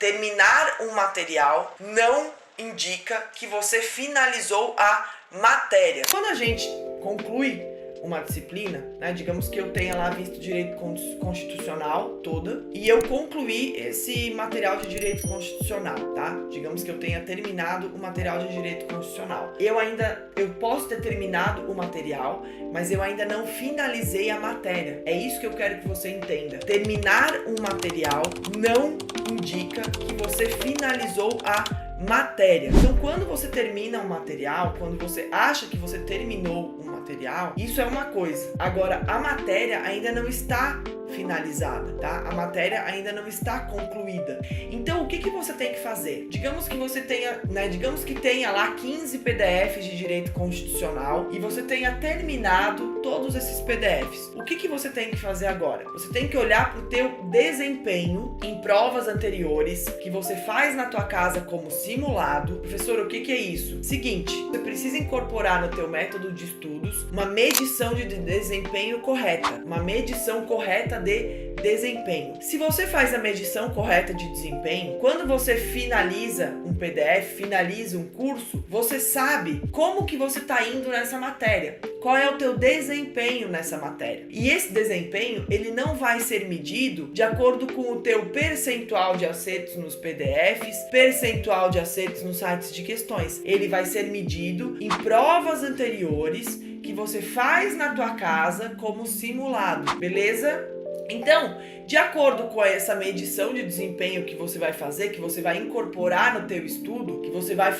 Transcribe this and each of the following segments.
Terminar um material não indica que você finalizou a matéria. Quando a gente conclui uma disciplina, né, digamos que eu tenha lá visto direito constitucional toda e eu concluí esse material de direito constitucional, tá? Digamos que eu tenha terminado o material de direito constitucional. Eu posso ter terminado o material, mas eu ainda não finalizei a matéria. É isso que eu quero que você entenda. Terminar um material não indica que você finalizou a matéria. Então, quando você termina um material, quando você acha que você terminou um material, isso é uma coisa. Agora, a matéria ainda não está finalizada, tá? A matéria ainda não está concluída. Então, o que você tem que fazer? Digamos que você tenha, digamos que tenha lá 15 PDFs de direito constitucional e você tenha terminado todos esses PDFs. O que você tem que fazer agora? Você tem que olhar para o teu desempenho em provas anteriores que você faz na tua casa como simulado. Professor, o que é isso? Seguinte, você precisa incorporar no teu método de estudos uma medição de desempenho correta, uma medição correta de desempenho. Se você faz a medição correta de desempenho, quando você finaliza um PDF, finaliza um curso, você sabe como que você está indo nessa matéria. Qual é o teu desempenho nessa matéria? E esse desempenho, ele não vai ser medido de acordo com o teu percentual de acertos nos PDFs, percentual de acertos nos sites de questões. Ele vai ser medido em provas anteriores que você faz na tua casa como simulado, beleza? Então, de acordo com essa medição de desempenho que você vai fazer, que você vai incorporar no teu estudo, que você vai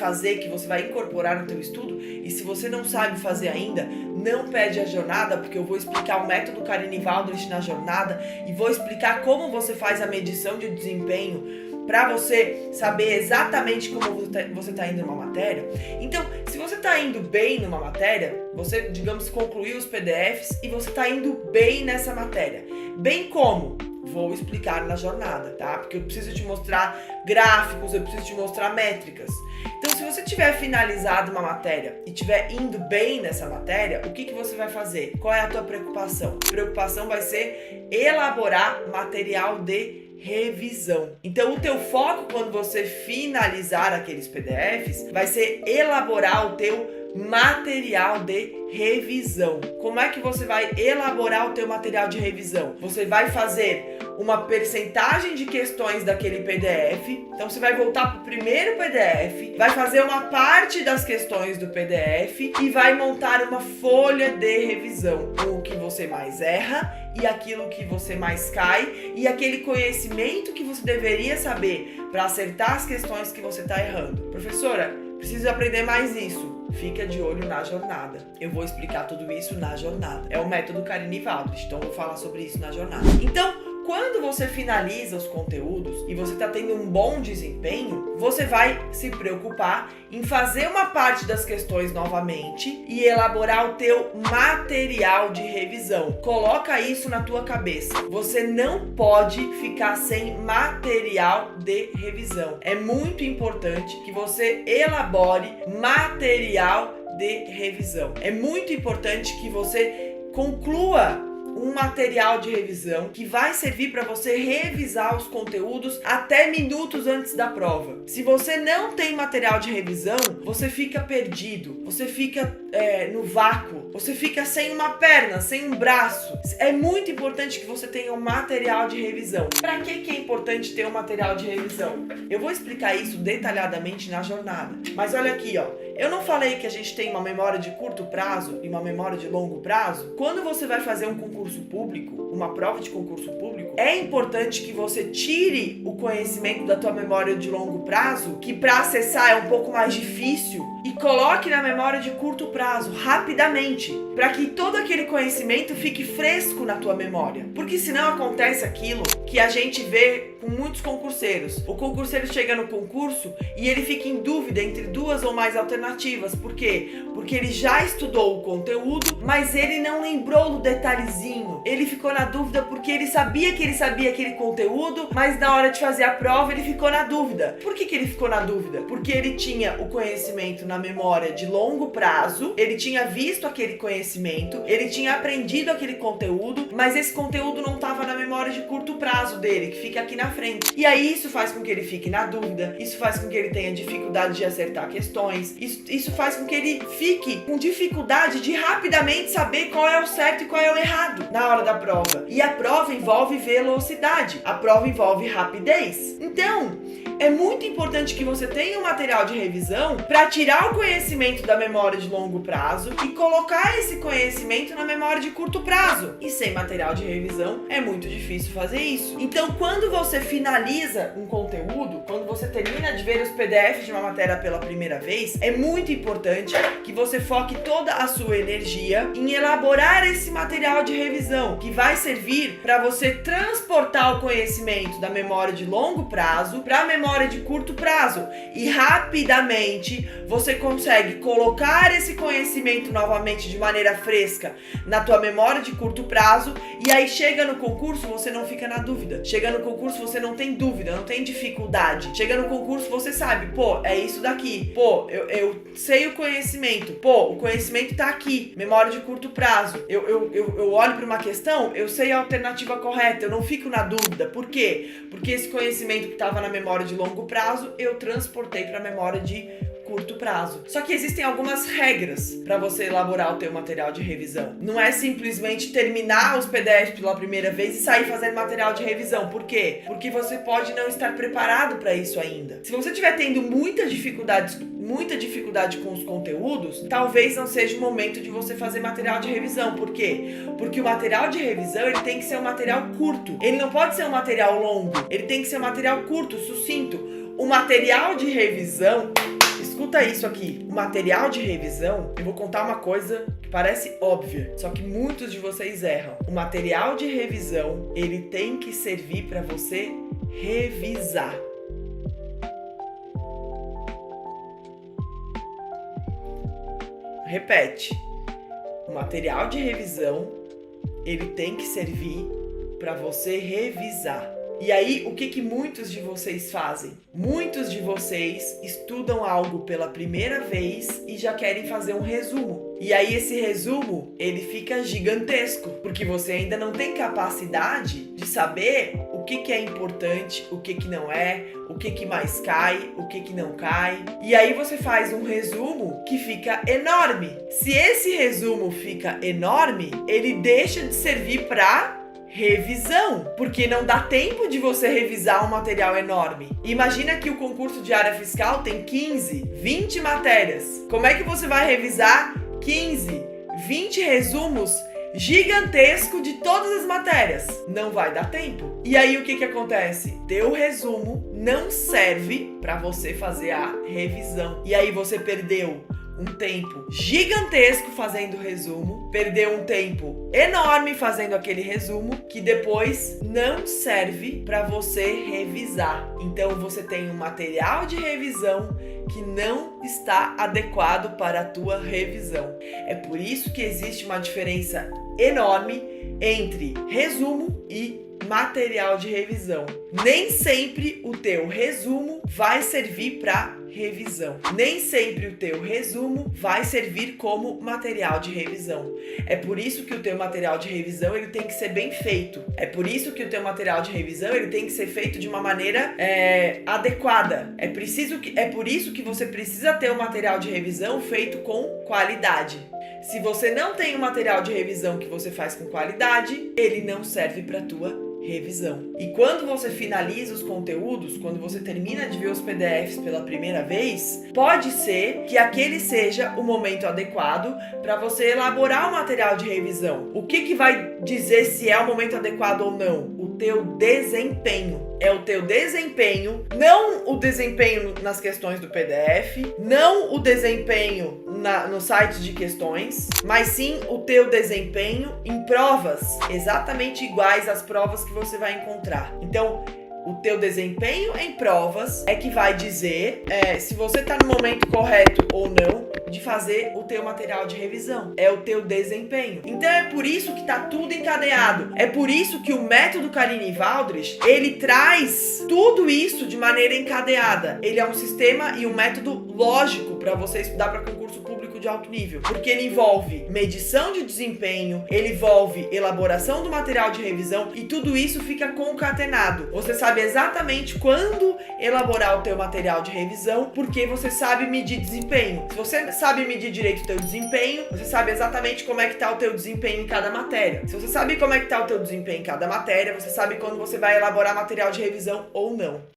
incorporar no teu estudo, e se você não sabe fazer ainda, não perde a jornada, porque eu vou explicar o método Karine Waldrich na jornada e vou explicar como você faz a medição de desempenho para você saber exatamente como você está indo numa matéria. Então, se você está indo bem numa matéria, você, digamos, concluiu os PDFs e você está indo bem nessa matéria. Bem como? Vou explicar na jornada, tá? Porque eu preciso te mostrar gráficos, eu preciso te mostrar métricas. Então, se você tiver finalizado uma matéria e tiver indo bem nessa matéria, o que você vai fazer? Qual é a tua preocupação? A preocupação vai ser elaborar material de revisão. Então, o teu foco quando você finalizar aqueles PDFs vai ser elaborar o teu material de revisão. Como é que você vai elaborar o teu material de revisão? Você vai fazer uma percentagem de questões daquele PDF. Então, você vai voltar para o primeiro PDF, vai fazer uma parte das questões do PDF e vai montar uma folha de revisão. O que você mais erra e aquilo que você mais cai e aquele conhecimento que você deveria saber para acertar as questões que você está errando. Professora, preciso aprender mais isso. Fica de olho na jornada. Eu vou explicar tudo isso na jornada. É o método Karine Waldrich, então eu vou falar sobre isso na jornada. Então, quando você finaliza os conteúdos e você está tendo um bom desempenho, você vai se preocupar em fazer uma parte das questões novamente e elaborar o teu material de revisão. Coloca isso na tua cabeça. Você não pode ficar sem material de revisão. É muito importante que você elabore material de revisão. É muito importante que você conclua um material de revisão que vai servir para você revisar os conteúdos até minutos antes da prova. Se você não tem material de revisão, você fica perdido, você fica no vácuo, você fica sem uma perna, sem um braço. É muito importante que você tenha um material de revisão. Para que é importante ter um material de revisão? Eu vou explicar isso detalhadamente na jornada. Mas olha aqui, ó. Eu não falei que a gente tem uma memória de curto prazo e uma memória de longo prazo? Quando você vai fazer um concurso público, uma prova de concurso público, é importante que você tire o conhecimento da tua memória de longo prazo, que para acessar é um pouco mais difícil, e coloque na memória de curto prazo, rapidamente, para que todo aquele conhecimento fique fresco na tua memória. Porque senão acontece aquilo que a gente vê com muitos concurseiros. O concurseiro chega no concurso e ele fica em dúvida entre duas ou mais alternativas. Por quê? Porque ele já estudou o conteúdo, mas ele não lembrou do detalhezinho. Ele ficou na dúvida porque ele sabia aquele conteúdo, mas na hora de fazer a prova ele ficou na dúvida. Por que ele ficou na dúvida? Porque ele tinha o conhecimento na memória de longo prazo, ele tinha visto aquele conhecimento, ele tinha aprendido aquele conteúdo, mas esse conteúdo não estava na memória de curto prazo dele, que fica aqui na frente. E aí isso faz com que ele fique na dúvida, isso faz com que ele tenha dificuldade de acertar questões, isso faz com que ele fique com dificuldade de rapidamente saber qual é o certo e qual é o errado na hora da prova. E a prova envolve velocidade, a prova envolve rapidez. Então, é muito importante que você tenha um material de revisão para tirar o conhecimento da memória de longo prazo e colocar esse conhecimento na memória de curto prazo. E sem material de revisão é muito difícil fazer isso. Então, quando você finaliza um conteúdo, quando você termina de ver os PDFs de uma matéria pela primeira vez, é muito importante que você foque toda a sua energia em elaborar esse material de revisão, que vai servir para você transportar o conhecimento da memória de longo prazo para a memória de curto prazo. E rapidamente você consegue colocar esse conhecimento novamente de maneira fresca na tua memória de curto prazo, e aí chega no concurso, você não fica na dúvida. Chega no concurso, você não tem dúvida, não tem dificuldade. Chega no concurso, você sabe, pô, é isso daqui. Pô, eu sei o conhecimento. Pô, o conhecimento tá aqui. Memória de curto prazo. Eu olho para uma questão, eu sei a alternativa correta, eu não fico na dúvida. Por quê? Porque esse conhecimento que estava na memória de longo prazo, eu transportei para a memória de curto prazo. Só que existem algumas regras para você elaborar o teu material de revisão. Não é simplesmente terminar os PDFs pela primeira vez e sair fazendo material de revisão. Por quê? Porque você pode não estar preparado para isso ainda. Se você estiver tendo muita dificuldade com os conteúdos, talvez não seja o momento de você fazer material de revisão. Por quê? Porque o material de revisão, ele tem que ser um material curto. Ele não pode ser um material longo. Ele tem que ser um material curto, sucinto. O material de revisão... Escuta isso aqui, o material de revisão, eu vou contar uma coisa que parece óbvia, só que muitos de vocês erram. O material de revisão, ele tem que servir para você revisar. Repete. O material de revisão, ele tem que servir para você revisar. E aí, o que muitos de vocês fazem? Muitos de vocês estudam algo pela primeira vez e já querem fazer um resumo. E aí, esse resumo, ele fica gigantesco, porque você ainda não tem capacidade de saber o que é importante, o que não é, o que mais cai, o que não cai. E aí, você faz um resumo que fica enorme. Se esse resumo fica enorme, ele deixa de servir para revisão, porque não dá tempo de você revisar um material enorme. Imagina que o concurso de área fiscal tem 15, 20 matérias. Como é que você vai revisar 15, 20 resumos gigantescos de todas as matérias? Não vai dar tempo. E aí o que acontece? Teu resumo não serve para você fazer a revisão. E aí você perdeu um tempo gigantesco fazendo resumo, perdeu um tempo enorme fazendo aquele resumo que depois não serve para você revisar. Então você tem um material de revisão que não está adequado para a tua revisão. É por isso que existe uma diferença enorme entre resumo e material de revisão. Nem sempre o teu resumo vai servir para revisão. Nem sempre o teu resumo vai servir como material de revisão. É por isso que o teu material de revisão, ele tem que ser bem feito. É por isso que o teu material de revisão, ele tem que ser feito de uma maneira adequada. É por isso que você precisa ter um material de revisão feito com qualidade. Se você não tem um material de revisão que você faz com qualidade, ele não serve para tua revisão. E quando você finaliza os conteúdos, quando você termina de ver os PDFs pela primeira vez, pode ser que aquele seja o momento adequado para você elaborar o material de revisão. O que vai dizer se é o momento adequado ou não? O teu desempenho. É o teu desempenho, não o desempenho nas questões do PDF, não o desempenho no site de questões, mas sim o teu desempenho em provas exatamente iguais às provas que você vai encontrar. Então, o teu desempenho em provas é que vai dizer se você está no momento correto ou não de fazer o teu material de revisão. É o teu desempenho. Então é por isso que está tudo encadeado. É por isso que o método Carini-Valdrich, ele traz tudo isso de maneira encadeada. Ele é um sistema e um método lógico para você estudar para concurso público de alto nível, porque ele envolve medição de desempenho, ele envolve elaboração do material de revisão e tudo isso fica concatenado. Você sabe exatamente quando elaborar o teu material de revisão, porque você sabe medir desempenho. Se você sabe medir direito o teu desempenho, você sabe exatamente como é que tá o teu desempenho em cada matéria. Se você sabe como é que tá o teu desempenho em cada matéria, você sabe quando você vai elaborar material de revisão ou não.